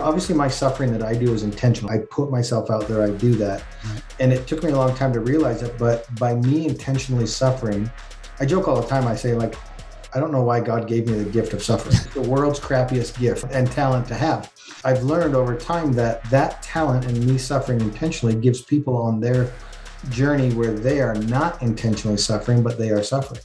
obviously my suffering that I do is intentional. I put myself out there, I do that. Right. And it took me a long time to realize it, but by me intentionally suffering, I joke all the time, I say like, I don't know why God gave me the gift of suffering. It's the world's crappiest gift and talent to have. I've learned over time that that talent and me suffering intentionally gives people on their journey where they are not intentionally suffering, but they are suffering.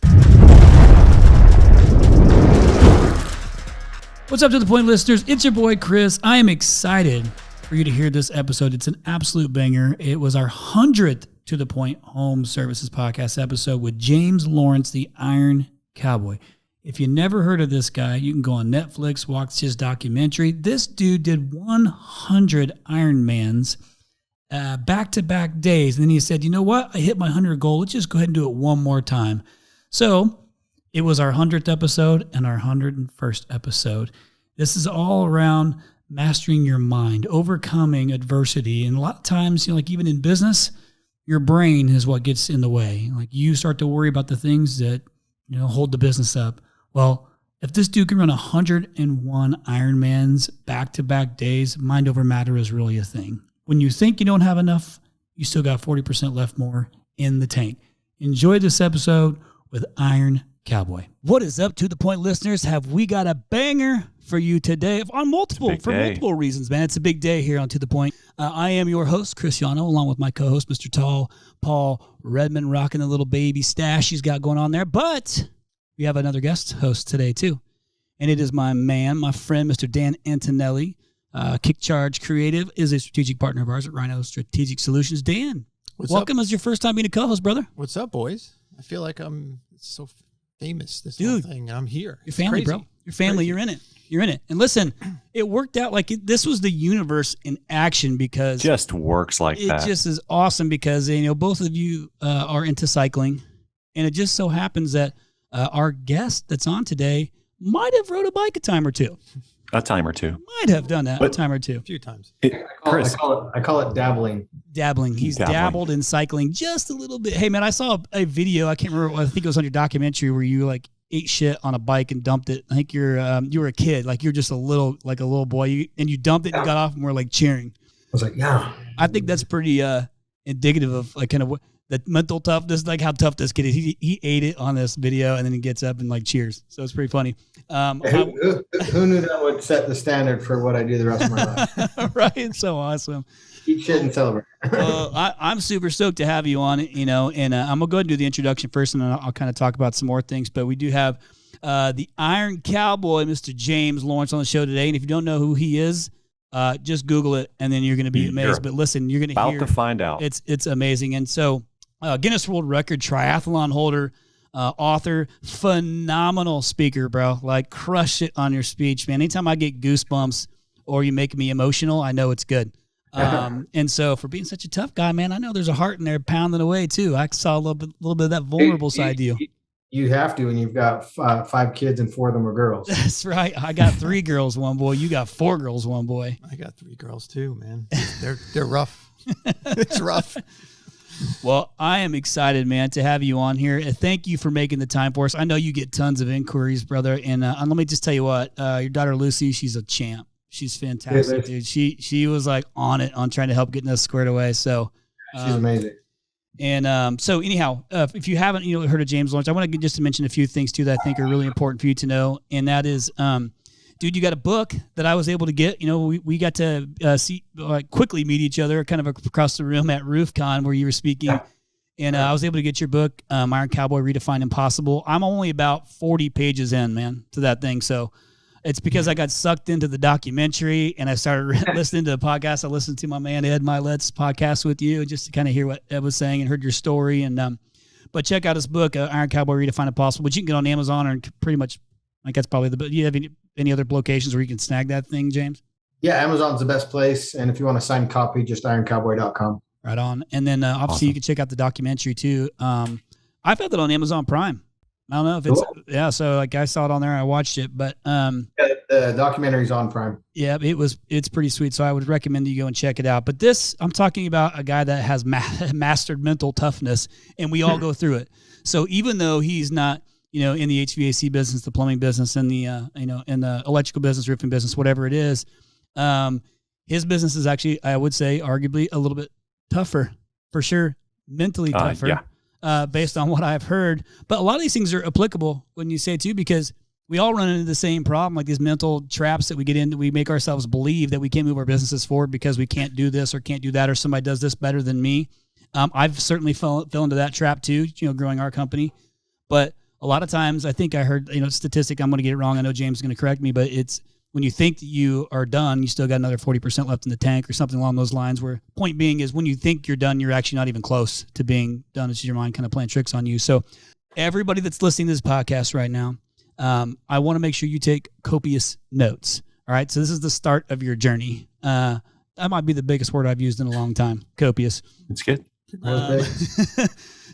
What's up to the point, listeners? It's your boy, Chris. I am excited for you to hear this episode. It's an absolute banger. It was our 100th To The Point Home Services podcast episode with James Lawrence, the Iron Cowboy. If you never heard of this guy, you can go on Netflix, watch his documentary. This dude did 100 Ironmans back-to-back days. And then he said, you know what? I hit my 100 goal. Let's just go ahead and do it one more time. So it was our 100th episode and our 101st episode. This is all around mastering your mind, overcoming adversity. And a lot of times, like even in business, your brain is what gets in the way. Like you start to worry about the things that, hold the business up. Well, if this dude can run 101 Ironmans back-to-back days, mind over matter is really a thing. When you think you don't have enough, you still got 40% left more in the tank. Enjoy this episode with Iron Cowboy. What is up, To The Point listeners? Have we got a banger for you today on multiple reasons, man. It's a big day here on To The Point. I am your host, Chris Yano, along with my co-host, Mr. Tall Paul Redmond, rocking the little baby stash he's got going on there. But we have another guest host today, too. And it is my friend, Mr. Dan Antonelli. Kick Charge Creative is a strategic partner of ours at RYNO Strategic Solutions. Dan, welcome as your first time being a co-host, brother. What's up, boys? I feel like I'm so famous, this whole thing. I'm here. Your family, bro. Your family, you're in it. You're in it. And listen, it worked out like this was the universe in action because just works like that. It just is awesome because, both of you are into cycling. And it just so happens that our guest that's on today might have rode a bike a time or two. A time or two. Might have done that a time or two. A few times. I call it dabbling. Dabbling. He's dabbled in cycling just a little bit. Hey, man, I saw a video. I can't remember. I think it was on your documentary where you ate shit on a bike and dumped it. I think you were a kid. Like you're just a little boy. And you dumped it and got off and were like cheering. I was like, yeah. I think that's pretty indicative of like kind of what the mental toughness, like how tough this kid is. He ate it on this video and then he gets up and like cheers. So it's pretty funny. Who knew that would set the standard for what I do the rest of my life? Right. It's so awesome. Eat shit and celebrate. Well, I'm super stoked to have you on, and I'm going to go ahead and do the introduction first, and then I'll kind of talk about some more things. But we do have the Iron Cowboy, Mr. James Lawrence, on the show today. And if you don't know who he is, just Google it, and then you're going to be amazed. But listen, you're going to hear. About to find out. It's amazing. And so Guinness World Record triathlon holder, author, phenomenal speaker, bro. Like, crush it on your speech, man. Anytime I get goosebumps or you make me emotional, I know it's good. And so for being such a tough guy, man, I know there's a heart in there pounding away too. I saw a little bit of that vulnerable side to you. You have to, and you've got 5 kids and 4 of them are girls. That's right. I got 3 girls, 1 boy. You got 4 girls, 1 boy. I got 3 girls too, man. They're rough. It's rough. Well, I am excited, man, to have you on here. Thank you for making the time for us. I know you get tons of inquiries, brother. And let me just tell you what, your daughter Lucy, she's a champ. She's fantastic, dude. She was like on trying to help getting us squared away. So she's amazing. And so anyhow, if you haven't heard of James Lawrence, I want to just mention a few things too that I think are really important for you to know. And that is, dude, you got a book that I was able to get. We got to quickly meet each other kind of across the room at RoofCon where you were speaking. And I was able to get your book, Iron Cowboy, Redefine Impossible. I'm only about 40 pages in, man, to that thing. So it's because I got sucked into the documentary and I started listening to the podcast. I listened to my man Ed Milet's podcast with you just to kind of hear what Ed was saying and heard your story. And but check out his book, Iron Cowboy, Redefine Impossible, which you can get on Amazon or pretty much, like that's probably do you have any other locations where you can snag that thing, James? Yeah, Amazon's the best place. And if you want a signed copy, just ironcowboy.com. Right on. And then obviously awesome. You can check out the documentary too. I've had that on Amazon Prime. I don't know if it's cool. So like I saw it on there, I watched it, but the documentary's on Prime. Yeah, it's pretty sweet. So I would recommend you go and check it out. But this, I'm talking about a guy that has mastered mental toughness, and we all go through it. So even though he's not, in the HVAC business, the plumbing business, and the in the electrical business, roofing business, whatever it is, His business is actually, I would say, arguably a little bit tougher, for sure, mentally tougher, based on what I've heard. But a lot of these things are applicable when you say too, because we all run into the same problem, like these mental traps that we get into. We make ourselves believe that we can't move our businesses forward because we can't do this or can't do that, or somebody does this better than me. I've certainly fell into that trap too, growing our company. But a lot of times, I think I heard, statistic, I'm going to get it wrong. I know James is going to correct me, but it's when you think that you are done, you still got another 40% left in the tank or something along those lines, where point being is when you think you're done, you're actually not even close to being done. It's your mind kind of playing tricks on you. So everybody that's listening to this podcast right now, I want to make sure you take copious notes. All right. So this is the start of your journey. That might be the biggest word I've used in a long time. Copious. It's good.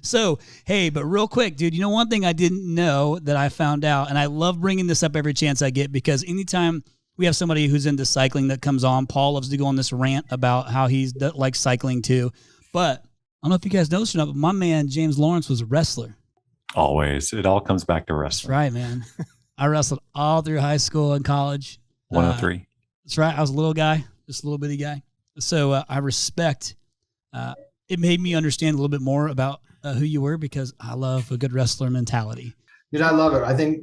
So, hey, but real quick, dude, one thing I didn't know that I found out, and I love bringing this up every chance I get, because anytime we have somebody who's into cycling that comes on, Paul loves to go on this rant about how he's likes cycling too. But I don't know if you guys noticed or not, but my man, James Lawrence, was a wrestler. Always. It all comes back to wrestling. That's right, man. I wrestled all through high school and college. 103. That's right. I was a little guy, just a little bitty guy. So I respect, it made me understand a little bit more about who you were, because I love a good wrestler mentality. Dude, I love it. I think,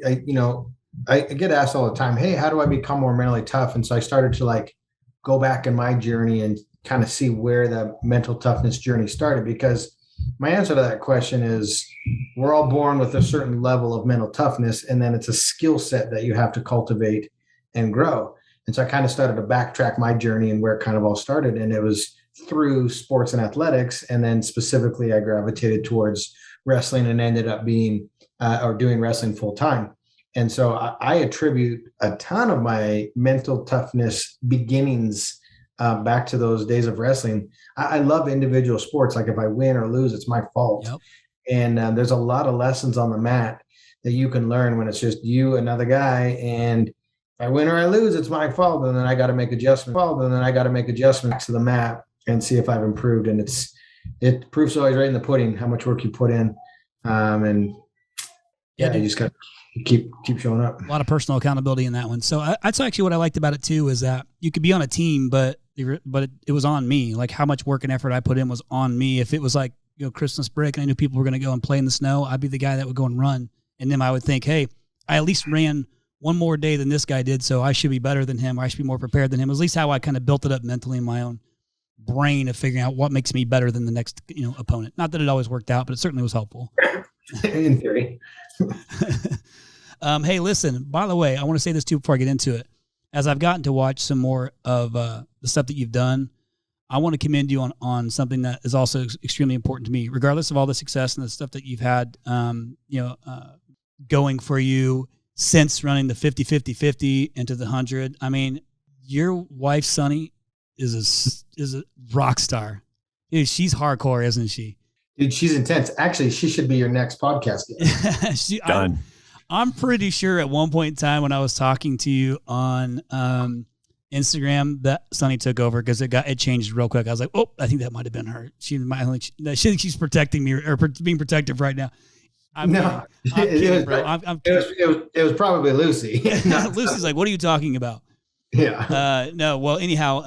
I get asked all the time, hey, how do I become more mentally tough? And so I started to go back in my journey and kind of see where the mental toughness journey started, because my answer to that question is we're all born with a certain level of mental toughness, and then it's a skill set that you have to cultivate and grow. And so I kind of started to backtrack my journey and where it kind of all started. And it was through sports and athletics. And then specifically, I gravitated towards wrestling and ended up being doing wrestling full time. And so I attribute a ton of my mental toughness beginnings back to those days of wrestling. I love individual sports. Like if I win or lose, it's my fault. Yep. And there's a lot of lessons on the mat that you can learn when it's just you, another guy. And if I win or I lose, it's my fault. And then I got to make adjustments. To the mat and see if I've improved. And it proof's always right in the pudding, how much work you put in. And you just got to keep showing up. A lot of personal accountability in that one. So that's actually what I liked about it too, is that you could be on a team, but it was on me. Like how much work and effort I put in was on me. If it was like, Christmas break and I knew people were going to go and play in the snow, I'd be the guy that would go and run. And then I would think, hey, I at least ran one more day than this guy did, so I should be better than him, or I should be more prepared than him. At least how I kind of built it up mentally in my own brain of figuring out what makes me better than the next opponent. Not that it always worked out, but it certainly was helpful. In theory. Hey, listen, by the way, I want to say this too before I get into it. As I've gotten to watch some more of the stuff that you've done, I want to commend you on something that is also extremely important to me, regardless of all the success and the stuff that you've had going for you since running the 50-50-50 into the 100. I mean, your wife, Sunny, is a rock star. Dude, she's hardcore, isn't she? Dude, she's intense. Actually, she should be your next podcast. Done. I'm pretty sure at one point in time when I was talking to you on Instagram that Sunny took over because it changed real quick. I was like, oh, I think that might have been her. She thinks she's protecting me or being protective right now. It was probably Lucy. Lucy's like, what are you talking about? Yeah. No. Well, anyhow,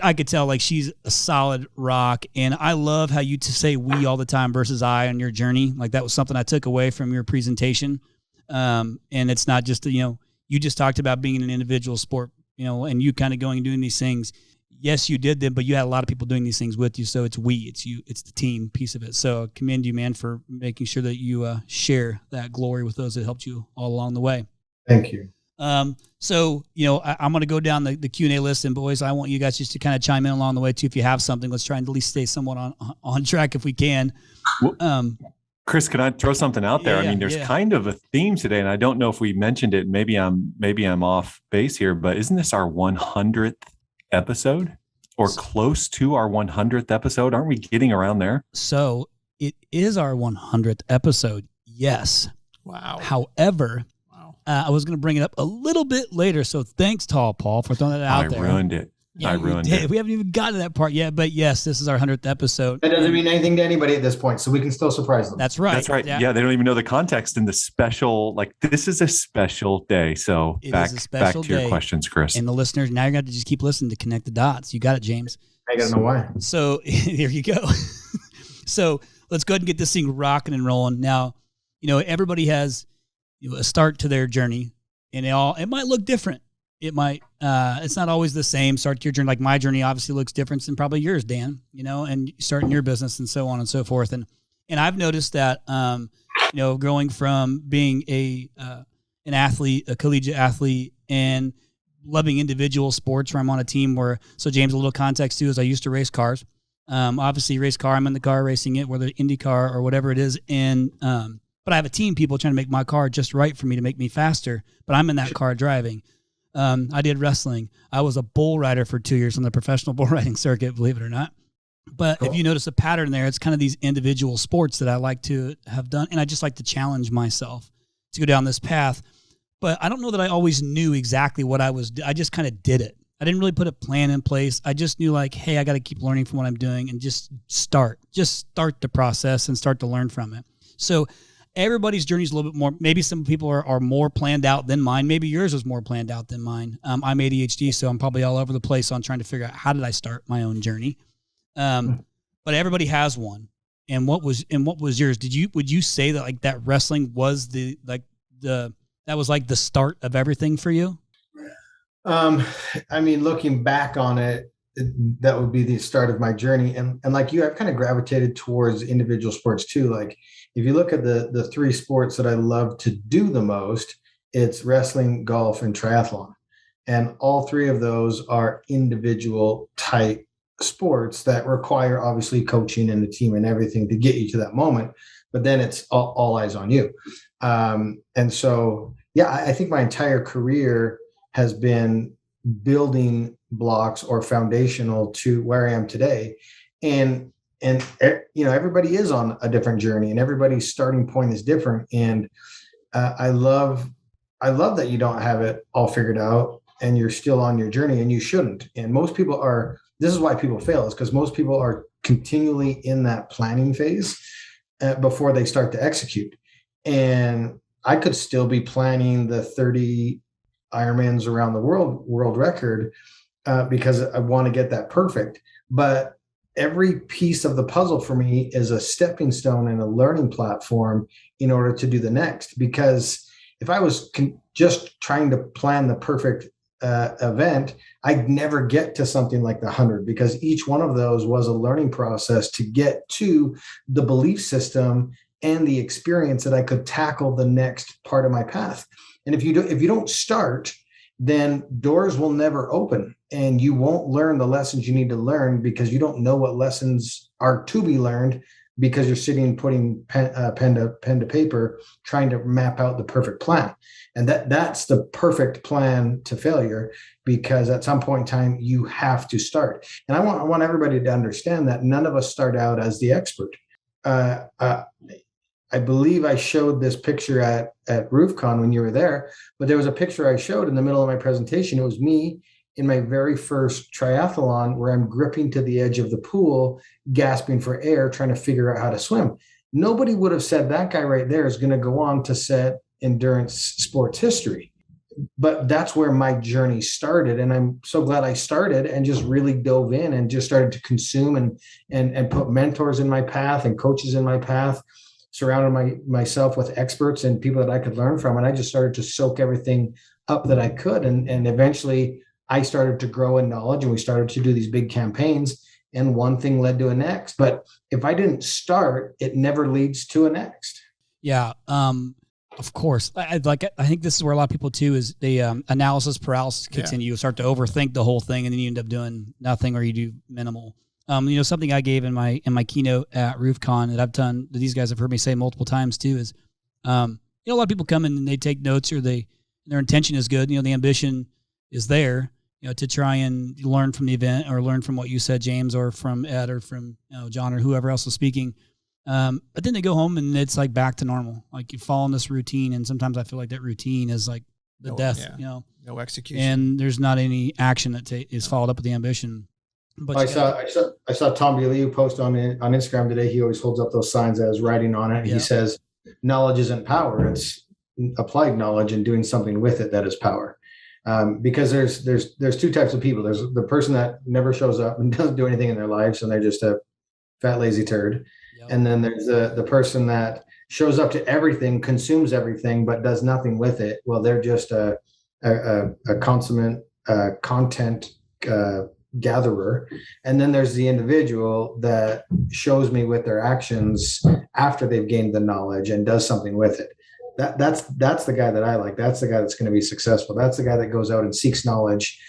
I could tell like she's a solid rock, and I love how you say we all the time versus I on your journey. Like that was something I took away from your presentation. And it's not just you just talked about being in an individual sport, and you kind of going and doing these things. Yes, you did them, but you had a lot of people doing these things with you. So it's it's you, it's the team piece of it. So I commend you, man, for making sure that you share that glory with those that helped you all along the way. Thank you. So, I'm going to go down the Q&A list, and boys, I want you guys just to kind of chime in along the way too. If you have something, let's try and at least stay somewhat on track if we can. Chris, can I throw something out there? I mean, there's kind of a theme today, and I don't know if we mentioned it. Maybe I'm off base here, but isn't this our 100th episode or close to our 100th episode? Aren't we getting around there? So it is our 100th episode. Yes. Wow. However, I was going to bring it up a little bit later. So thanks, Tall Paul, for throwing that out there. I ruined it. Yeah, I ruined it. We haven't even gotten to that part yet, but yes, this is our 100th episode. That doesn't mean anything to anybody at this point, so we can still surprise them. That's right. That's right. Yeah, they don't even know the context and the special, like, this is a special day. So back to your questions, Chris. And the listeners, now you're going to just keep listening to connect the dots. You got it, James. I got to know why. So there you go. So let's go ahead and get this thing rocking and rolling. Now, everybody has a start to their journey, and it might look different. It might, it's not always the same start to your journey. Like my journey obviously looks different than probably yours, Dan, and starting your business and so on and so forth. And I've noticed that, going from being an athlete, a collegiate athlete, and loving individual sports where I'm on a team so James, a little context too, is I used to race cars. Obviously race car, I'm in the car racing it, whether IndyCar or whatever it is. And, but I have a team, people trying to make my car just right for me to make me faster, but I'm in that car driving. I did wrestling. I was a bull rider for 2 years on the professional bull riding circuit, believe it or not. But If you notice a pattern there, it's kind of these individual sports that I like to have done. And I just like to challenge myself to go down this path. But I don't know that I always knew exactly what I was doing. I just kind of did it. I didn't really put a plan in place. I just knew hey, I got to keep learning from what I'm doing and just start the process and start to learn from it. So everybody's journey is a little bit more, maybe some people are more planned out than mine. Maybe yours was more planned out than mine. I'm ADHD, so I'm probably all over the place on trying to figure out how did I start my own journey. But everybody has one. And what was yours? Would you say that that wrestling was that was the start of everything for you? I mean, looking back on it, that would be the start of my journey. And like you, I've kind of gravitated towards individual sports too. Like if you look at the three sports that I love to do the most, it's wrestling, golf, and triathlon. And all three of those are individual type sports that require obviously coaching and the team and everything to get you to that moment. But then it's all eyes on you. And so, yeah, I think my entire career has been building blocks or foundational to where I am today. And everybody is on a different journey and everybody's starting point is different. And I love that you don't have it all figured out and you're still on your journey, and you shouldn't. And most people this is why people fail, is because most people are continually in that planning phase before they start to execute. And I could still be planning the 30 Ironmans around the world record because I want to get that perfect. But every piece of the puzzle for me is a stepping stone and a learning platform in order to do the next. Because if I was just trying to plan the perfect event, I'd never get to something like the 100, because each one of those was a learning process to get to the belief system and the experience that I could tackle the next part of my path. And if you don't start, then doors will never open and you won't learn the lessons you need to learn, because you don't know what lessons are to be learned, because you're sitting putting pen to paper trying to map out the perfect plan. And that's the perfect plan to failure, because at some point in time you have to start. And I want everybody to understand that none of us start out as the expert. I believe I showed this picture at RoofCon when you were there, but there was a picture I showed in the middle of my presentation. It was me in my very first triathlon where I'm gripping to the edge of the pool, gasping for air, trying to figure out how to swim. Nobody would have said that guy right there is going to go on to set endurance sports history. But that's where my journey started. And I'm so glad I started and just really dove in and just started to consume and put mentors in my path and coaches in my path, surrounded myself with experts and people that I could learn from. And I just started to soak everything up that I could. And eventually I started to grow in knowledge, and we started to do these big campaigns, and one thing led to a next. But if I didn't start, it never leads to a next. Yeah. Of course. I think this is where a lot of people too is the analysis paralysis kicks in. You start to overthink the whole thing, and then you end up doing nothing, or you do minimal. Something I gave in my keynote at RoofCon that I've done, that these guys have heard me say multiple times too, is, a lot of people come in and they take notes, or their intention is good. The ambition is there, to try and learn from the event, or learn from what you said, James, or from Ed, or from John, or whoever else was speaking. But then they go home and it's like back to normal. Like you fall in this routine, and sometimes I feel like that routine is like death, no execution, and there's not any action that is followed up with the ambition. But I saw Tom Bilyeu post on Instagram today. He always holds up those signs that has writing on it. And He says, knowledge isn't power. It's applied knowledge and doing something with it that is power. Because there's two types of people. There's the person that never shows up and doesn't do anything in their lives, and they're just a fat, lazy turd. Yep. And then there's the person that shows up to everything, consumes everything, but does nothing with it. Well, they're just a consummate content gatherer. And then there's the individual that shows me with their actions after they've gained the knowledge and does something with it. That's the guy that I like. That's the guy that's going to be successful. That's the guy that goes out and seeks knowledge,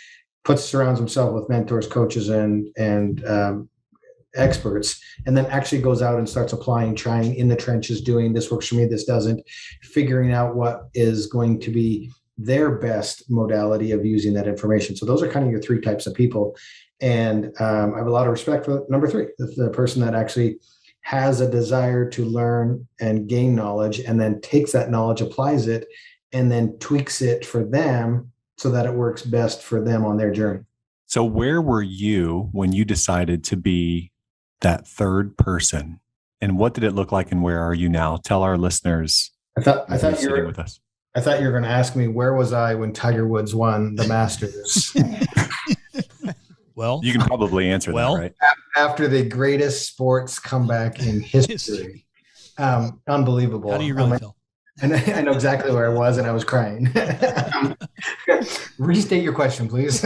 surrounds himself with mentors, coaches, and experts, and then actually goes out and starts applying, trying in the trenches, doing this works for me, this doesn't, figuring out what is going to be their best modality of using that information. So those are kind of your three types of people. And I have a lot of respect for number three, the person that actually has a desire to learn and gain knowledge, and then takes that knowledge, applies it, and then tweaks it for them so that it works best for them on their journey. So where were you when you decided to be that third person, and what did it look like, and where are you now? Tell our listeners. I thought you were with us. I thought you were going to ask me, where was I when Tiger Woods won the Masters? Well, you can probably answer that, right? After the greatest sports comeback in history. Unbelievable. How do you really feel? And I know exactly where I was, and I was crying. Restate your question, please.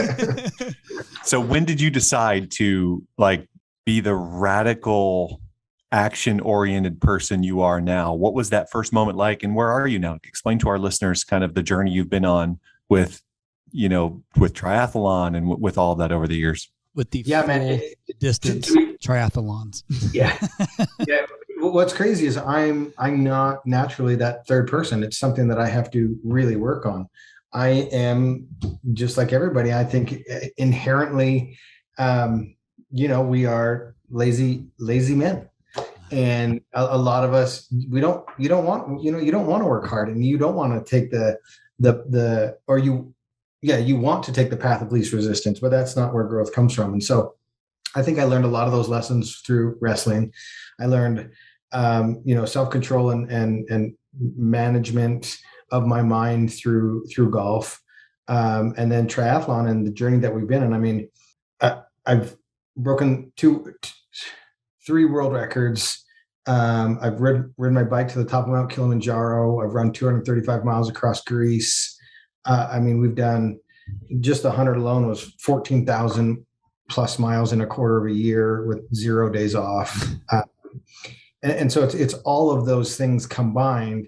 So when did you decide to be the radical, action-oriented person you are now? What was that first moment like, and where are you now? Explain to our listeners kind of the journey you've been on with triathlon and with all of that over the years. With the distance triathlons. Yeah. What's crazy is I'm not naturally that third person. It's something that I have to really work on. I am just like everybody. I think inherently, we are lazy men. And a lot of us, you don't want to work hard, and you don't want to take you want to take the path of least resistance, but that's not where growth comes from. And so I think I learned a lot of those lessons through wrestling. I learned, self-control and management of my mind through golf. And then triathlon and the journey that we've been in. I mean, I've broken three world records. I've ridden my bike to the top of Mount Kilimanjaro. I've run 235 miles across Greece. We've done just 100 alone was 14,000 plus miles in a quarter of a year with 0 days off. And so it's all of those things combined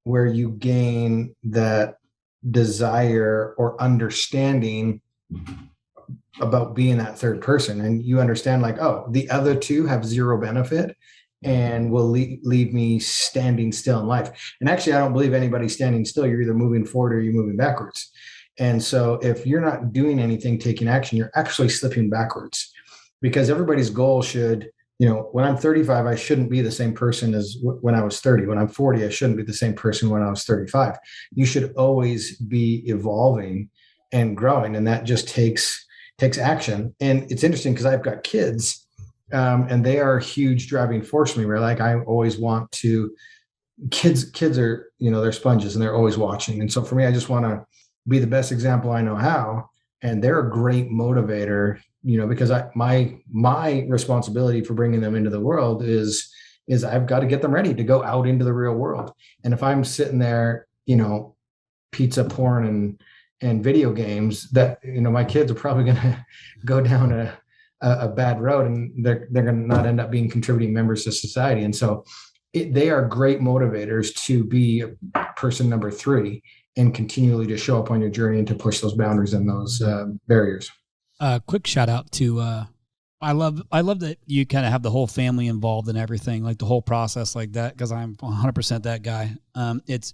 where you gain that desire or understanding about being that third person. And you understand the other two have zero benefit and will leave me standing still in life. And actually, I don't believe anybody's standing still. You're either moving forward or you're moving backwards. And so if you're not doing anything, taking action, you're actually slipping backwards, because everybody's goal should, when I'm 35, I shouldn't be the same person as when I was 30. When I'm 40, I shouldn't be the same person when I was 35. You should always be evolving and growing. And that just takes action. And it's interesting because I've got kids, and they are a huge driving force for me, where I always want to, kids are, they're sponges and they're always watching. And so for me, I just want to be the best example I know how. And they're a great motivator, because my responsibility for bringing them into the world is I've got to get them ready to go out into the real world. And if I'm sitting there, pizza, porn and video games, that, my kids are probably going to go down a bad road, and they're going to not end up being contributing members to society. And so they are great motivators to be person number three and continually to show up on your journey and to push those boundaries and those barriers. Quick shout out to, I love that you kind of have the whole family involved in everything, like the whole process like that, because I'm 100% that guy. It's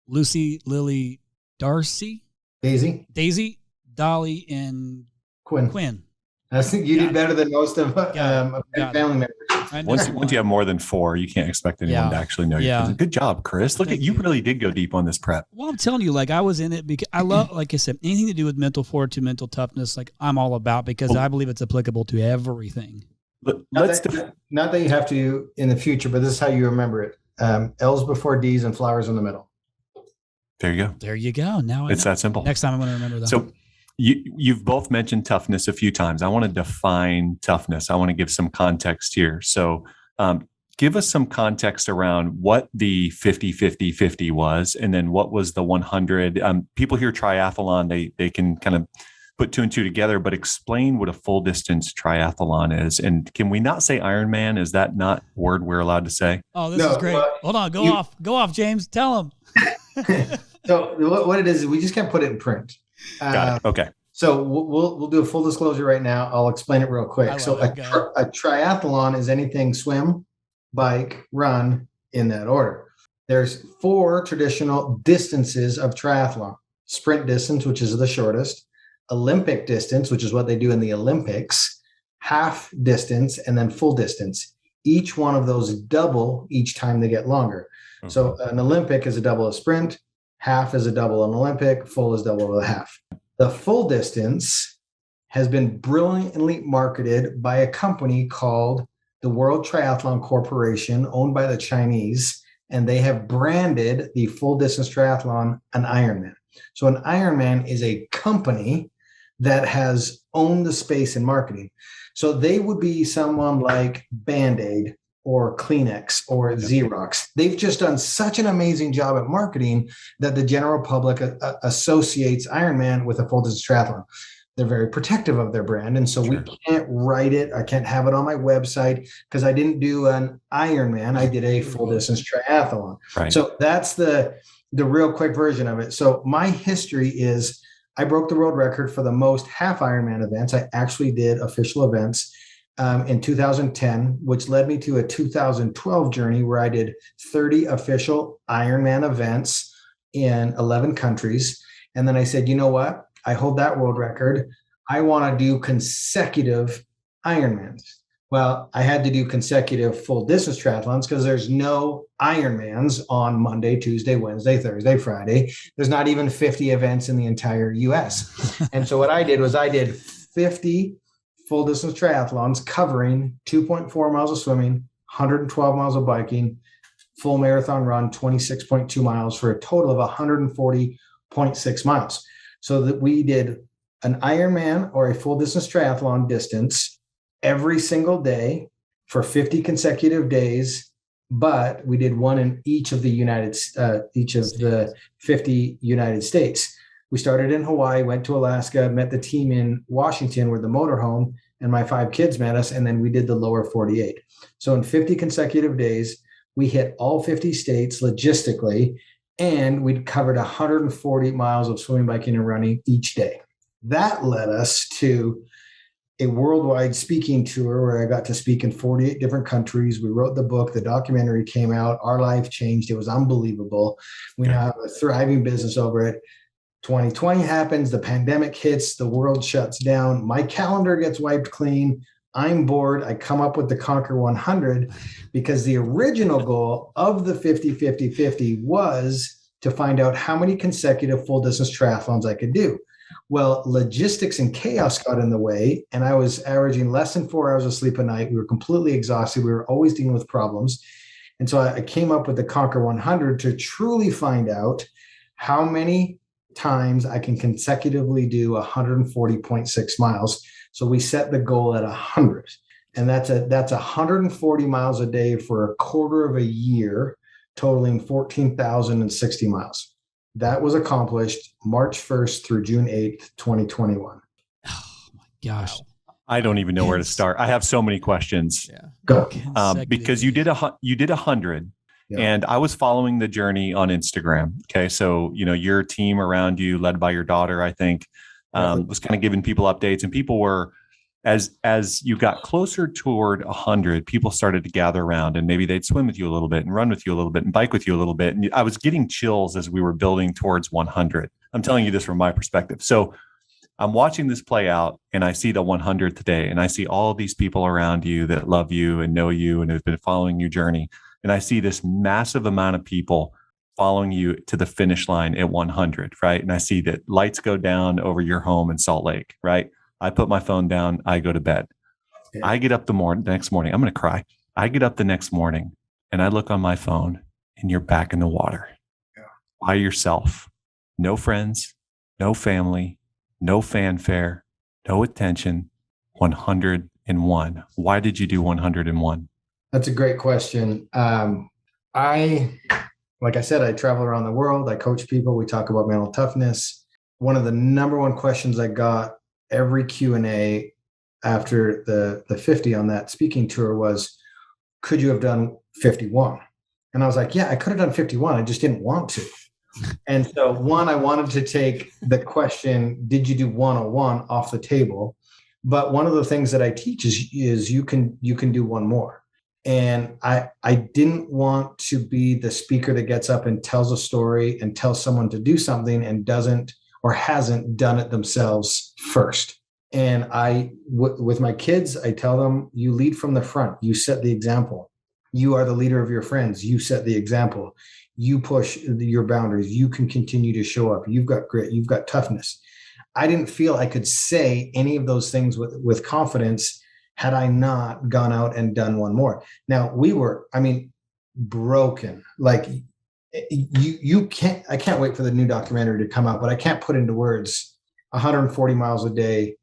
Lucy, Lily, Darcy, Daisy, Dolly, and Quinn. I think you did better than most of family members. Once you have more than 4, you can't expect anyone to actually know you. Good job, Chris. Look, you really did go deep on this prep. Well, I'm telling you, like I was in it because I love, like I said, anything to do with mental fortitude, mental toughness, like I'm all about, because I believe it's applicable to everything. Not that you have to in the future, but this is how you remember it. L's before D's and flowers in the middle. There you go. There you go. Now it's that simple. Next time I'm going to remember that. So you've both mentioned toughness a few times. I want to define toughness. I want to give some context here. So give us some context around what the 50-50-50 was, and then what was the 100. People hear triathlon, they can kind of put 2 and 2 together, but explain what a full distance triathlon is. And can we not say Ironman? Is that not a word we're allowed to say? Oh, this is great. Hold on. Go off, James. Tell him. So what it is, we just can't put it in print. Got it. Okay. So we'll do a full disclosure right now. I'll explain it real quick. So a triathlon is anything swim, bike, run, in that order. There's 4 traditional distances of triathlon: sprint distance, which is the shortest; Olympic distance, which is what they do in the Olympics; half distance; and then full distance. Each one of those double each time they get longer. Mm-hmm. So an Olympic is a double of sprint, half is a double of an Olympic, full is double of a half. The full distance has been brilliantly marketed by a company called the World Triathlon Corporation, owned by the Chinese, and they have branded the full distance triathlon an Ironman. So an Ironman is a company that has owned the space in marketing. So they would be someone like Band-Aid or Kleenex or Xerox. They've just done such an amazing job at marketing that the general public associates Ironman with a full distance triathlon. They're very protective of their brand. And so we can't write it. I can't have it on my website because I didn't do an Ironman. I did a full distance triathlon. Right. So that's the real quick version of it. So my history is I broke the world record for the most half Ironman events. I actually did official events in 2010, which led me to a 2012 journey where I did 30 official Ironman events in 11 countries. And then I said, you know what? I hold that world record. I want to do consecutive Ironmans. Well, I had to do consecutive full distance triathlons because there's no Ironmans on Monday, Tuesday, Wednesday, Thursday, Friday. There's not even 50 events in the entire US. And so what I did was I did 50 full distance triathlons covering 2.4 miles of swimming, 112 miles of biking, full marathon run, 26.2 miles for a total of 140.6 miles. So that we did an Ironman or a full distance triathlon distance every single day for 50 consecutive days, but we did one in each of the the 50 United States. We started in Hawaii, went to Alaska, met the team in Washington where the motorhome and my 5 kids met us, and then we did the lower 48. So in 50 consecutive days, we hit all 50 states logistically, and we'd covered 140 miles of swimming, biking, and running each day. That led us to a worldwide speaking tour where I got to speak in 48 different countries. We wrote the book, the documentary came out, our life changed. It was unbelievable. We now have a thriving business over it. 2020 happens, the pandemic hits, the world shuts down. My calendar gets wiped clean. I'm bored. I come up with the Conquer 100 because the original goal of the 50-50-50 was to find out how many consecutive full distance triathlons I could do. Well, logistics and chaos got in the way, and I was averaging less than 4 hours of sleep a night. We were completely exhausted. We were always dealing with problems. And so I came up with the Conquer 100 to truly find out how many times I can consecutively do 140.6 miles. So we set the goal at 100, and that's 140 miles a day for a quarter of a year, totaling 14,060 miles. That was accomplished March 1st through June 8th, 2021. Oh my gosh. I don't even know where to start. I have so many questions. Yeah. Go. Because you did 100. Yeah. And I was following the journey on Instagram. Okay. So, your team around you, led by your daughter, I think, was kind of giving people updates, and people were, as you got closer toward 100, people started to gather around, and maybe they'd swim with you a little bit and run with you a little bit and bike with you a little bit. And I was getting chills as we were building towards 100. I'm telling you this from my perspective. So I'm watching this play out, and I see the 100th day, and I see all these people around you that love you and know you and have been following your journey. And I see this massive amount of people following you to the finish line at 100, right? And I see that lights go down over your home in Salt Lake, right? I put my phone down, I go to bed. Yeah. I get up the next morning, I'm going to cry. I get up the next morning and I look on my phone and you're back in the water. Yeah. By yourself. No friends, no family, no fanfare, no attention. 101. Why did you do 101? That's a great question. Like I said, I travel around the world. I coach people. We talk about mental toughness. One of the number one questions I got every Q&A after the 50 on that speaking tour was, could you have done 51? And I was like, yeah, I could have done 51. I just didn't want to. And so I wanted to take the question, did you do 101 off the table? But one of the things that I teach is you can do one more. And I didn't want to be the speaker that gets up and tells a story and tells someone to do something and doesn't or hasn't done it themselves first. And with my kids, I tell them, you lead from the front. You set the example. You are the leader of your friends. You set the example. You push your boundaries. You can continue to show up. You've got grit. You've got toughness. I didn't feel I could say any of those things with confidence had I not gone out and done one more. Now we were, broken. Like I can't wait for the new documentary to come out, but I can't put into words 140 miles a day,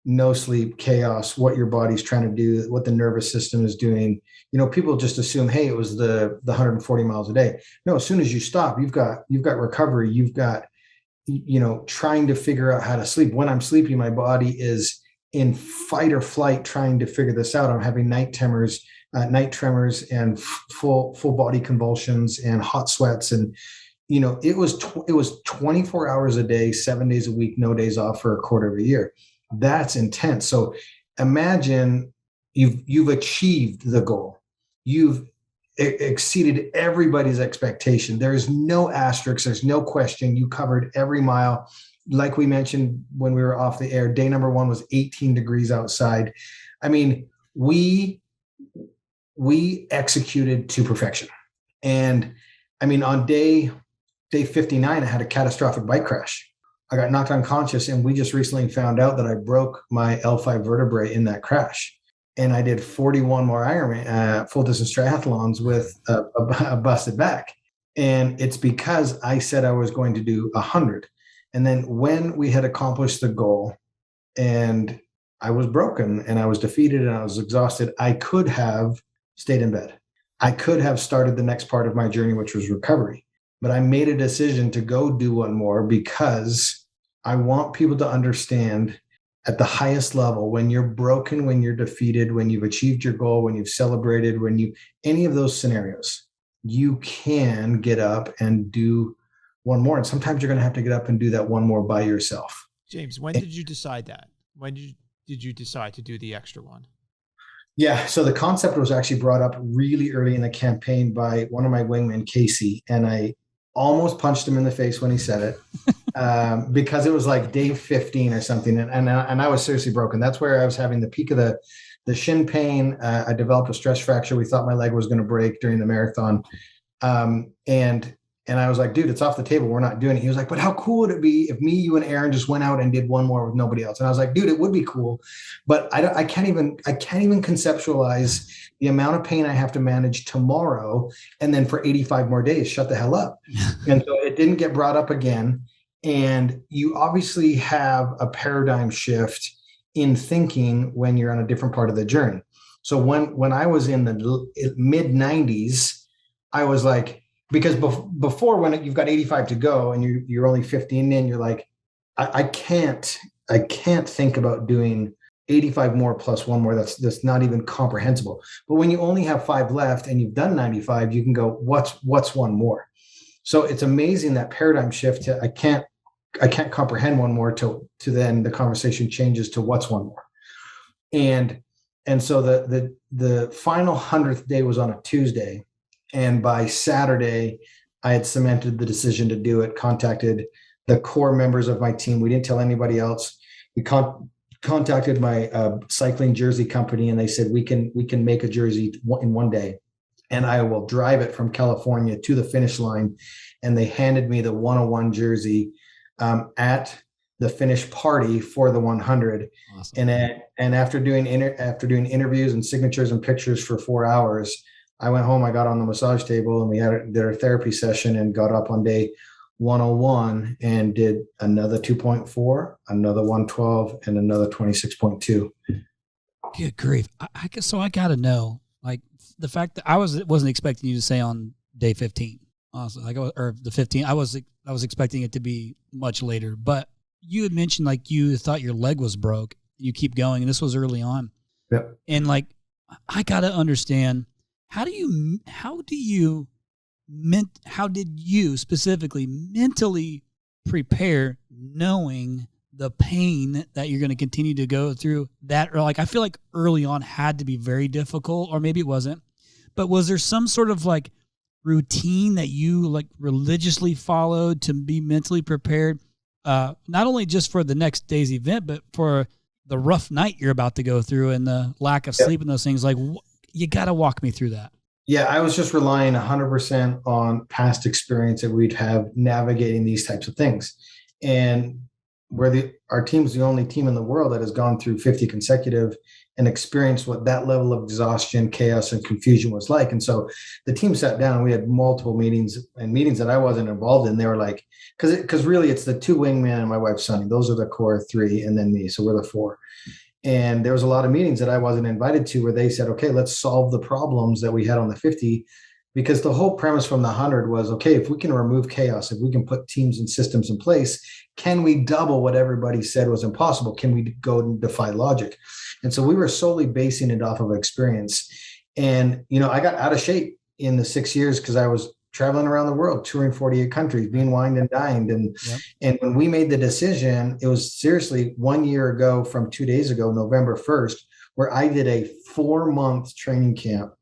no sleep, chaos, what your body's trying to do, what the nervous system is doing. People just assume, hey, it was the 140 miles a day. No, as soon as you stop, you've got recovery. You've got, trying to figure out how to sleep. When I'm sleeping, my body is in fight or flight, trying to figure this out. I'm having night tremors and full body convulsions and hot sweats. And, it was 24 hours a day, 7 days a week, no days off for a quarter of a year. That's intense. So imagine you've achieved the goal. You've exceeded everybody's expectation. There's no asterisks. There's no question. You covered every mile. Like we mentioned when we were off the air, day number 1 was 18 degrees outside. We executed to perfection. And on day 59, I had a catastrophic bike crash. I got knocked unconscious, and we just recently found out that I broke my L5 vertebrae in that crash. And I did 41 more Ironman full distance triathlons with a busted back. And it's because I said I was going to do 100. And then when we had accomplished the goal and I was broken and I was defeated and I was exhausted, I could have stayed in bed. I could have started the next part of my journey, which was recovery. But I made a decision to go do one more because I want people to understand at the highest level, when you're broken, when you're defeated, when you've achieved your goal, when you've celebrated, any of those scenarios, you can get up and do one more. And sometimes you're going to have to get up and do that one more by yourself. James, when did you decide that? When did you decide to do the extra one? Yeah. So the concept was actually brought up really early in the campaign by one of my wingmen, Casey. And I almost punched him in the face when he said it because it was like day 15 or something. And I was seriously broken. That's where I was having the peak of the shin pain. I developed a stress fracture. We thought my leg was going to break during the marathon. And I was like, dude, it's off the table. We're not doing it. He was like, but how cool would it be if me, you, and Aaron just went out and did one more with nobody else? And I was like, dude, it would be cool, but I can't even conceptualize the amount of pain I have to manage tomorrow. And then for 85 more days, shut the hell up. And so it didn't get brought up again. And you obviously have a paradigm shift in thinking when you're on a different part of the journey. So when I was in the mid 90s, I was like, because before when you've got 85 to go and you're only 15 in, you're like, I can't think about doing 85 more plus one more. That's not even comprehensible. But when you only have 5 left and you've done 95, you can go, what's one more? So it's amazing that paradigm shift to I can't comprehend one more to then the conversation changes to what's one more. And so the final 100th day was on a Tuesday. And by Saturday, I had cemented the decision to do it, contacted the core members of my team. We didn't tell anybody else. we contacted my cycling jersey company, and they said, we can make a jersey in one day, and I will drive it from California to the finish line. And they handed me the 101 jersey at the finish party for the 100. Awesome. And after doing interviews and signatures and pictures for 4 hours, I went home, I got on the massage table, and we did a therapy session, and got up on day 101 and did another 2.4, another 112, and another 26.2. Good grief. I guess so. I got to know, like, the fact that I wasn't expecting you to say on day 15, honestly, or the 15. I was expecting it to be much later, but you had mentioned, like, you thought your leg was broke. You keep going, and this was early on. Yep. And, like, I got to understand, how did you specifically mentally prepare, knowing the pain that you're going to continue to go through that? Or, like, I feel like early on had to be very difficult, or maybe it wasn't, but was there some sort of, like, routine that you, like, religiously followed to be mentally prepared, not only just for the next day's event, but for the rough night you're about to go through and the lack of sleep and those things? Like, you got to walk me through that. Yeah, I was just relying 100% on past experience that we'd have navigating these types of things. And our team's the only team in the world that has gone through 50 consecutive and experienced what that level of exhaustion, chaos, and confusion was like. And so the team sat down, and we had multiple meetings that I wasn't involved in. They were like, because really it's the two wingmen and my wife, Sunny. Those are the core three, and then me. So we're the four. And there was a lot of meetings that I wasn't invited to, where they said, okay, let's solve the problems that we had on the 50. Because the whole premise from the 100 was, okay, if we can remove chaos, if we can put teams and systems in place, can we double what everybody said was impossible? Can we go and defy logic? And so we were solely basing it off of experience. And, I got out of shape in the 6 years because I was traveling around the world, touring 48 countries, being wined and dined. And when we made the decision, it was seriously 1 year ago from 2 days ago, November 1st, where I did a 4-month training camp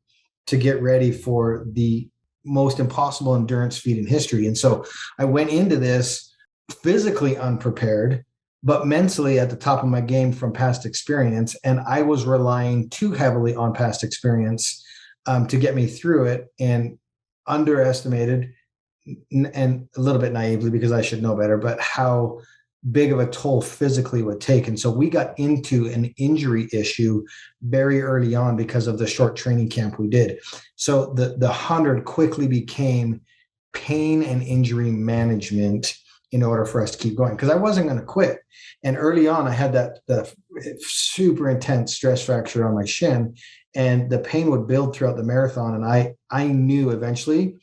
to get ready for the most impossible endurance feat in history. And so I went into this physically unprepared, but mentally at the top of my game from past experience. And I was relying too heavily on past experience to get me through it, and underestimated, and a little bit naively, because I should know better, but how big of a toll physically would take. And so we got into an injury issue very early on because of the short training camp we did. So the 100 quickly became pain and injury management in order for us to keep going, because I wasn't going to quit. And early on, I had the super intense stress fracture on my shin, and the pain would build throughout the marathon. And I knew eventually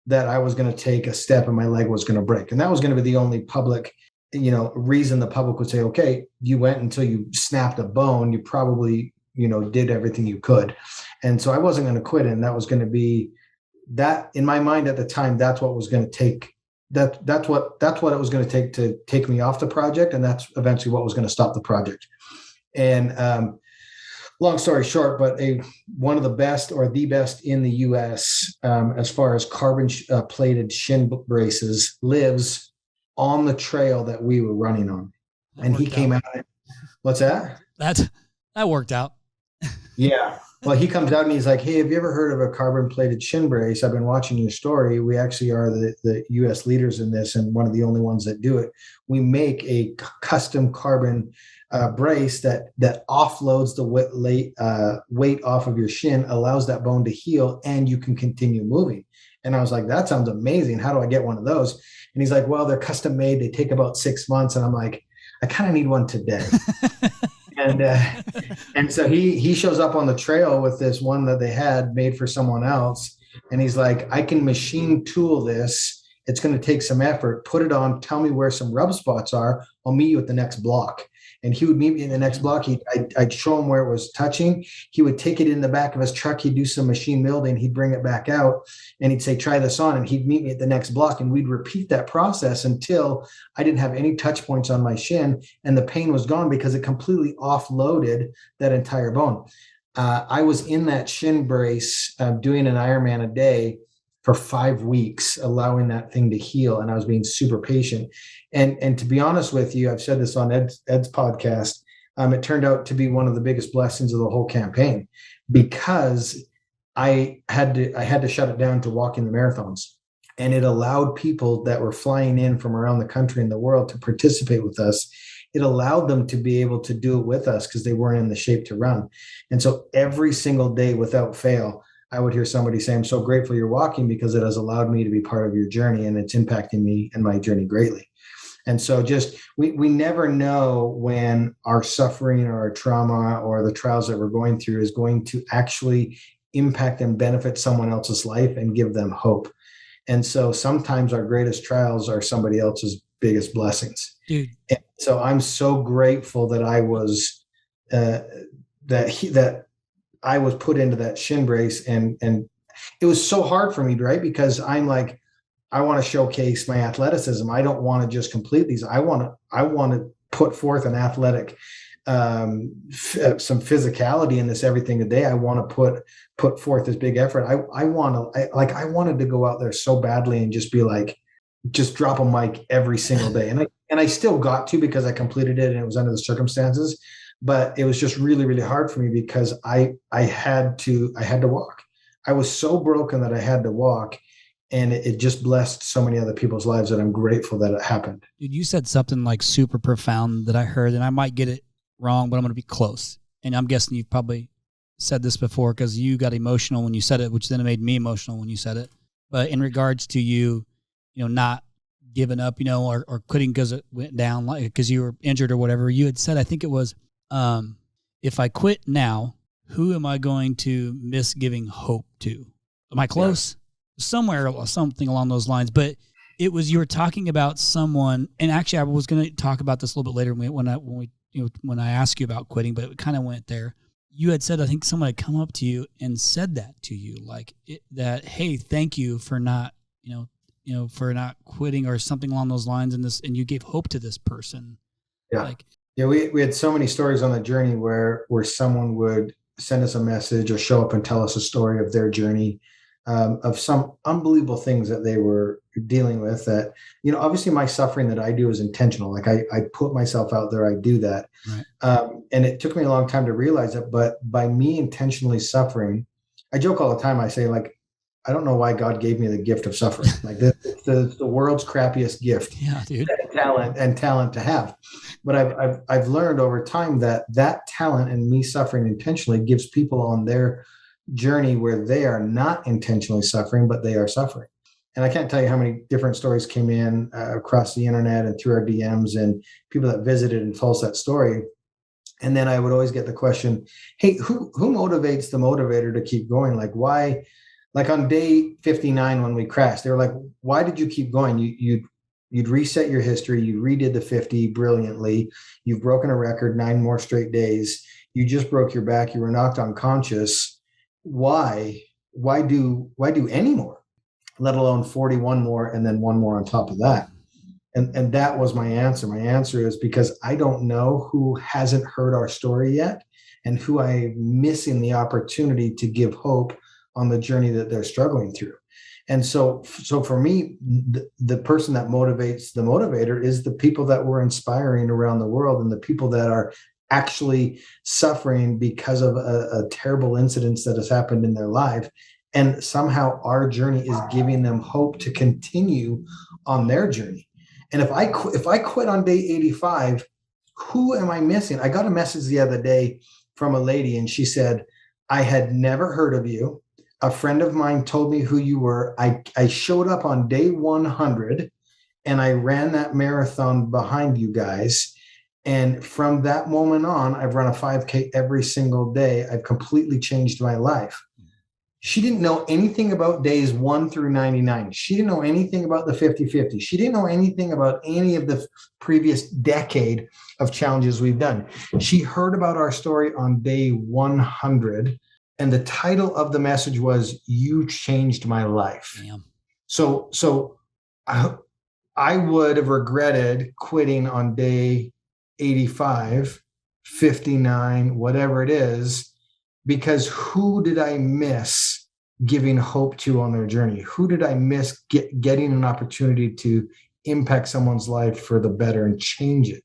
that I was going to take a step and my leg was going to break. And that was going to be the only public, reason the public would say, okay, you went until you snapped a bone. You probably, did everything you could. And so I wasn't going to quit. And that was going to be that, in my mind at the time, that's what was going to take. That's what it was going to take me off the project. And that's eventually what was going to stop the project. And long story short, but one of the best, or the best in the US, as far as carbon plated shin braces, lives on the trail that we were running on. And he came out. What's that? That worked out. Yeah. Well, he comes out and he's like, hey, have you ever heard of a carbon plated shin brace? I've been watching your story. We actually are the US leaders in this, and one of the only ones that do it. We make a custom carbon brace that offloads the weight off of your shin, allows that bone to heal, and you can continue moving. And I was like, that sounds amazing. How do I get one of those? And he's like, well, they're custom made. They take about 6 months. And I'm like, I kind of need one today. And so he shows up on the trail with this one that they had made for someone else. And he's like, I can machine tool this. It's going to take some effort. Put it on. Tell me where some rub spots are. I'll meet you at the next block. And he would meet me in the next block. I'd show him where it was touching. He would take it in the back of his truck. He'd do some machine milding. He'd bring it back out, and he'd say, try this on. And he'd meet me at the next block. And we'd repeat that process until I didn't have any touch points on my shin, and the pain was gone because it completely offloaded that entire bone. I was in that shin brace doing an Ironman a day for 5 weeks, allowing that thing to heal. And I was being super patient. And to be honest with you, I've said this on Ed's podcast. It turned out to be one of the biggest blessings of the whole campaign, because I had to shut it down to walking the marathons. And it allowed people that were flying in from around the country and the world to participate with us. It allowed them to be able to do it with us because they weren't in the shape to run. And so every single day without fail, I would hear somebody say, I'm so grateful you're walking because it has allowed me to be part of your journey, and it's impacting me and my journey greatly. And so just, we never know when our suffering or our trauma or the trials that we're going through is going to actually impact and benefit someone else's life and give them hope. And so sometimes our greatest trials are somebody else's biggest blessings. Dude. And so I'm so grateful that I was, that I was put into that shin brace, and it was so hard for me, right? Because I'm like, I want to showcase my athleticism. I don't want to just complete these. I want to put forth an athletic, some physicality in this everything today. I want to put forth this big effort. I wanted to go out there so badly and just be like, just drop a mic every single day. And I still got to, because I completed it and it was under the circumstances, but it was just really, really hard for me because I had to walk. I was so broken that I had to walk, and it just blessed so many other people's lives that I'm grateful that it happened. Dude, you said something like super profound that I heard, and I might get it wrong, but I'm going to be close. And I'm guessing you've probably said this before because you got emotional when you said it, which then it made me emotional when you said it. But in regards to you, not giving up, or quitting because it went down, like because you were injured or whatever, you had said, I think it was, if I quit now, who am I going to miss giving hope to? Am I close? Yeah. Somewhere, something along those lines. But it was, you were talking about someone, and actually I was going to talk about this a little bit later when I asked you about quitting, but it kind of went there. You had said, I think someone had come up to you and said that to you, like that, hey, thank you for not, for not quitting or something along those lines, and you gave hope to this person. Yeah. We had so many stories on the journey where someone would send us a message or show up and tell us a story of their journey, of some unbelievable things that they were dealing with that, obviously my suffering that I do is intentional. Like I put myself out there, I do that. Right. And it took me a long time to realize it, but by me intentionally suffering, I joke all the time. I say, like, I don't know why God gave me the gift of suffering. Like the world's crappiest gift. Yeah, dude. Talent to have. But I've learned over time that talent and me suffering intentionally gives people on their journey where they are not intentionally suffering, but they are suffering. And I can't tell you how many different stories came in across the internet and through our DMs and people that visited and told us that story. And then I would always get the question, hey, who motivates the motivator to keep going? Like, why? Like on day 59 when we crashed, they were like, why did you keep going? You'd reset your history. You redid the 50 brilliantly. You've broken a record 9 more straight days. You just broke your back. You were knocked unconscious. Why do any more, let alone 41 more and then 1 more on top of that? And that was my answer. My answer is because I don't know who hasn't heard our story yet and who I'm missing the opportunity to give hope on the journey that they're struggling through. And so for me, the person that motivates the motivator is the people that we're inspiring around the world and the people that are actually suffering because of a terrible incident that has happened in their life. And somehow our journey is giving them hope to continue on their journey. And if I quit on day 85, who am I missing? I got a message the other day from a lady, and she said, I had never heard of you. A friend of mine told me who you were. I showed up on day 100 and I ran that marathon behind you guys. And from that moment on, I've run a 5K every single day. I've completely changed my life. She didn't know anything about days 1 through 99. She didn't know anything about the 50-50. She didn't know anything about any of the previous decade of challenges we've done. She heard about our story on day 100. And the title of the message was, "You changed my life." Damn. So I would have regretted quitting on day 85, 59, whatever it is, because who did I miss giving hope to on their journey? Who did I miss getting an opportunity to impact someone's life for the better and change it?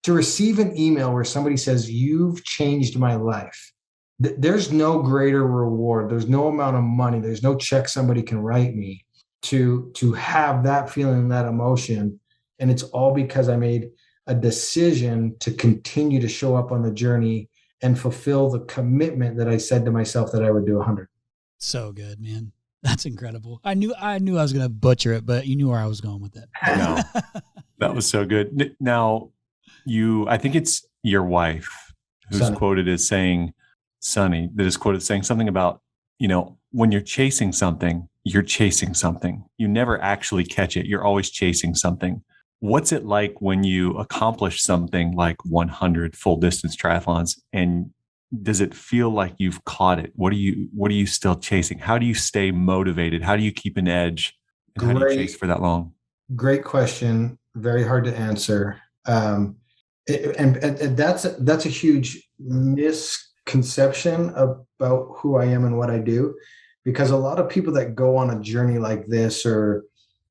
To receive an email where somebody says, you've changed my life. There's no greater reward. There's no amount of money. There's no check somebody can write me to have that feeling, that emotion. And it's all because I made a decision to continue to show up on the journey and fulfill the commitment that I said to myself that I would do 100. So good, man. That's incredible. I knew I was going to butcher it, but you knew where I was going with it. No, that was so good. Now, I think it's your wife who's Sonny. quoted as saying, Sonny, that is quoted saying something about, when you're chasing something, you're chasing something. You never actually catch it. You're always chasing something. What's it like when you accomplish something like 100 full distance triathlons, and does it feel like you've caught it? What are you still chasing? How do you stay motivated? How do you keep an edge? And how do you chase for that long? Great question. Very hard to answer. And that's a huge misconception about who I am and what I do, because a lot of people that go on a journey like this or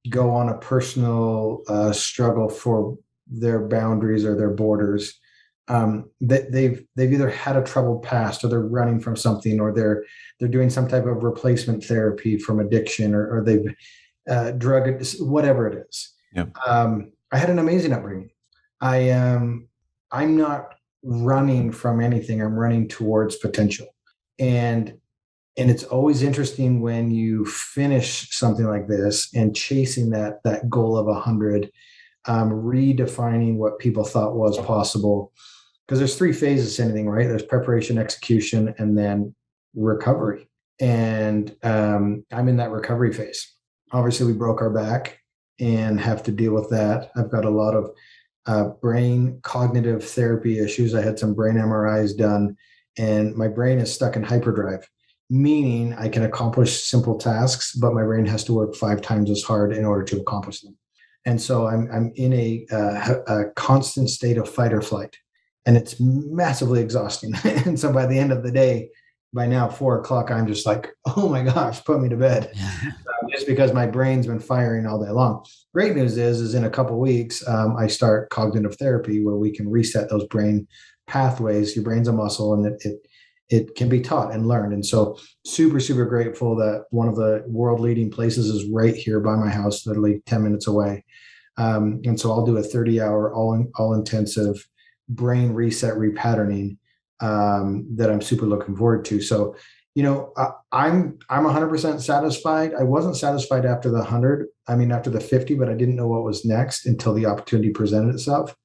go on a personal struggle for their boundaries or their borders, they've either had a troubled past, or they're running from something, or they're doing some type of replacement therapy from addiction, or they've drug, whatever it is. Yep. I had an amazing upbringing. I'm not running from anything. I'm running towards potential. And it's always interesting when you finish something like this and chasing that goal of 100, redefining what people thought was possible. Because there's 3 phases to anything, right? There's preparation, execution, and then recovery. And I'm in that recovery phase. Obviously, we broke our back and have to deal with that. I've got a lot of brain cognitive therapy issues. I had some brain MRIs done, and my brain is stuck in hyperdrive, meaning I can accomplish simple tasks, but my brain has to work 5 times as hard in order to accomplish them. And so I'm in a constant state of fight or flight, and it's massively exhausting. And so by the end of the day, by now 4:00, I'm just like, oh my gosh, put me to bed. Just because my brain's been firing all day long. Great news is in a couple of weeks, I start cognitive therapy where we can reset those brain pathways. Your brain's a muscle, and it can be taught and learned. And so super, super grateful that one of the world leading places is right here by my house, literally 10 minutes away. And so I'll do a 30-hour all intensive brain reset repatterning that I'm super looking forward to. So, I'm 100% satisfied. I wasn't satisfied after the 100. I mean, after the 50, but I didn't know what was next until the opportunity presented itself.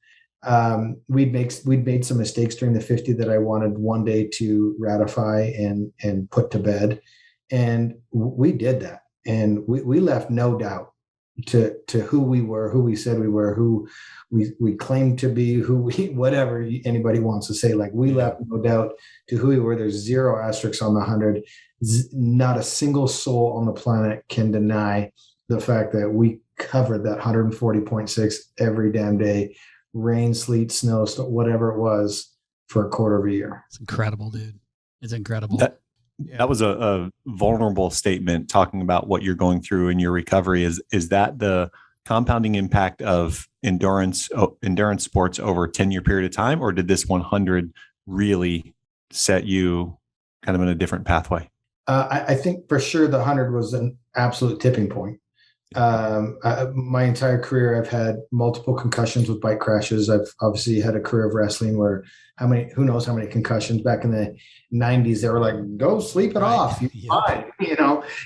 We'd made some mistakes during the 50 that I wanted one day to ratify and put to bed. And we did that. And we left no doubt to who we were, who we said we were, who we claimed to be, whatever anybody wants to say. Like, we left no doubt to who we were. There's 0 asterisks on the 100. Not a single soul on the planet can deny the fact that we covered that 140.6 every damn day, rain, sleet, snow, whatever it was, for a quarter of a year. It's incredible, dude. It's incredible. That was a vulnerable statement, talking about what you're going through in your recovery. Is that the compounding impact of endurance sports over a 10-year period of time, or did this 100 really set you kind of in a different pathway? I think for sure the 100 was an absolute tipping point. My entire career, I've had multiple concussions with bike crashes. I've obviously had a career of wrestling where who knows how many concussions. Back in the 90s, they were like, go sleep it off. You're fine,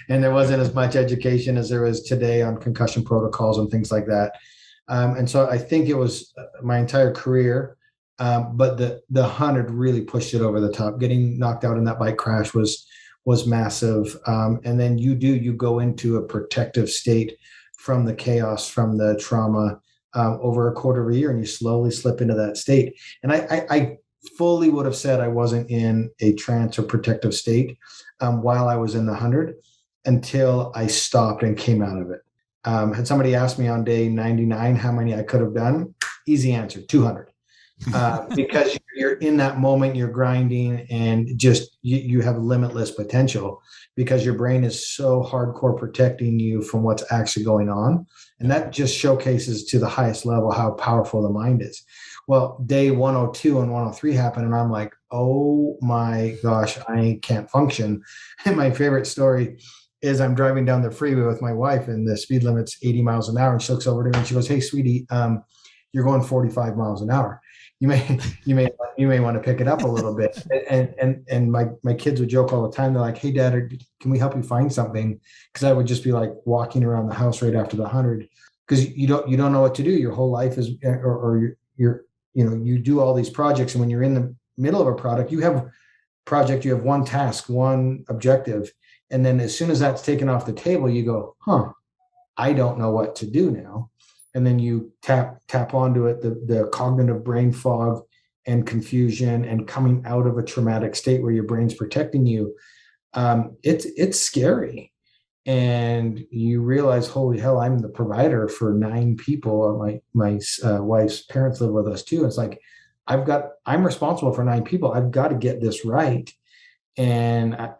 and there wasn't as much education as there is today on concussion protocols and things like that. And so I think it was my entire career. But the 100 really pushed it over the top. Getting knocked out in that bike crash was massive. And then you go into a protective state from the chaos, from the trauma, over a quarter of a year, and you slowly slip into that state. And I fully would have said I wasn't in a trance or protective state while I was in the 100 until I stopped and came out of it. Had somebody asked me on day 99 how many I could have done, easy answer, 200. because you're in that moment, you're grinding, and just you have limitless potential because your brain is so hardcore protecting you from what's actually going on. And that just showcases to the highest level how powerful the mind is. Well, day 102 and 103 happened, and I'm like, oh my gosh, I can't function. And my favorite story is I'm driving down the freeway with my wife, and the speed limit's 80 miles an hour. And she looks over to me and she goes, "Hey, sweetie, you're going 45 miles an hour. You may want to pick it up a little bit." And my kids would joke all the time. They're like, "Hey, Dad, can we help you find something?" Because I would just be like walking around the house right after the 100, because you don't know what to do. Your whole life is, or you do all these projects, and when you're in the middle of a project, you have one task, one objective, and then as soon as that's taken off the table, you go, I don't know what to do now. And then you tap onto it, the cognitive brain fog and confusion and coming out of a traumatic state where your brain's protecting you. It's scary. And you realize, holy hell, I'm the provider for 9 people. My wife's parents live with us too. It's like, I'm responsible for 9 people. I've got to get this right. And I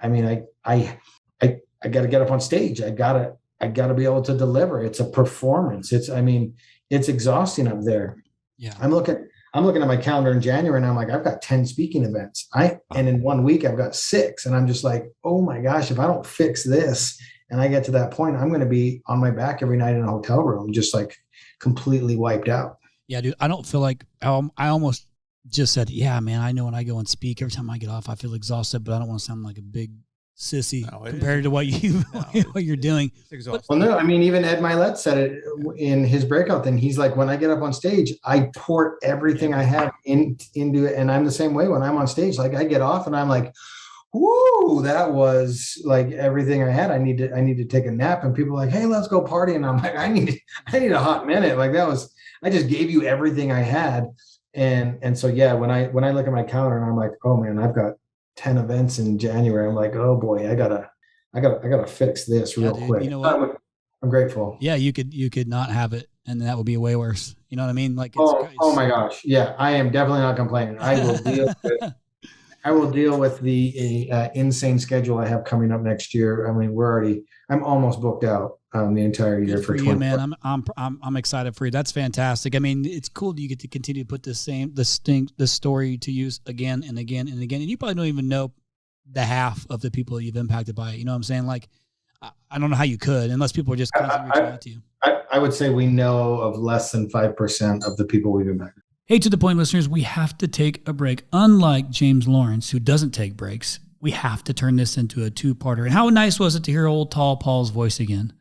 got to get up on stage. I got to be able to deliver. It's a performance. It's exhausting up there. Yeah. I'm looking at my calendar in January, and I'm like, I've got 10 speaking events. And in 1 week I've got 6, and I'm just like, oh my gosh, if I don't fix this and I get to that point, I'm going to be on my back every night in a hotel room, just like completely wiped out. Yeah, dude. I don't feel like I almost just said, yeah, man, I know when I go and speak, every time I get off, I feel exhausted, but I don't want to sound like a big sissy compared to what you're doing. Well, no, even Ed Milet said it in his breakout thing. He's like, when I get up on stage, I pour everything I have into it. And I'm the same way when I'm on stage. Like, I get off and I'm like, whoo, that was like everything I had. I need to take a nap. And people are like, hey, let's go party. And I'm like, I need a hot minute. Like, I just gave you everything I had. And so, yeah, when I look at my calendar and I'm like, oh man, I've got 10 events in January. I'm like, oh boy, I gotta fix this real quick. You know what? I'm grateful. Yeah, you could not have it, and that would be way worse. You know what I mean? Like, oh my gosh, yeah, I am definitely not complaining. I will deal with the insane schedule I have coming up next year. I'm almost booked out the entire year for you, man. I'm excited for you. That's fantastic. It's cool that you get to continue to put the story to use again and again and again. And you probably don't even know the half of the people you've impacted by it. You know what I'm saying? Like, I don't know how you could, unless people are just constantly reaching out to you. I would say we know of less than 5% of the people we've impacted. Hey, to the point listeners, we have to take a break. Unlike James Lawrence, who doesn't take breaks, we have to turn this into a 2-parter. And how nice was it to hear old Tall Paul's voice again?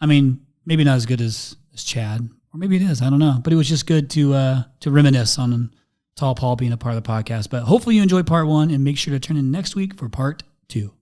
Maybe not as good as Chad, or maybe it is. I don't know. But it was just good to reminisce on Tall Paul being a part of the podcast. But hopefully you enjoyed part 1, and make sure to turn in next week for part 2.